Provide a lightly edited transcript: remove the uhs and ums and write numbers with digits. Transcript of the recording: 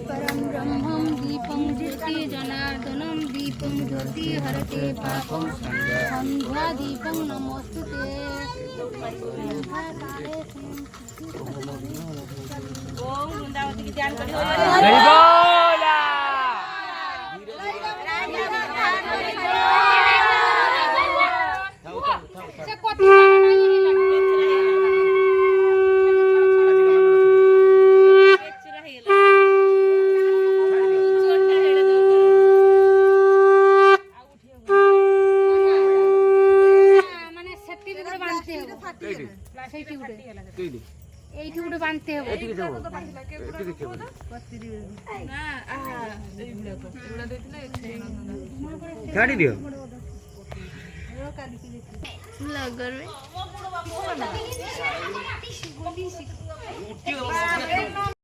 परम ब्रह्मं दीपं ज्योति जनार्दनं दीपं ज्योति हरते पापं संध्या दीपं नमोस्तुते। ओम वृंदावती की ध्यान करियो। এইটি উঠে বাঁধতে হবে। ছাড়ি দিও লাগবে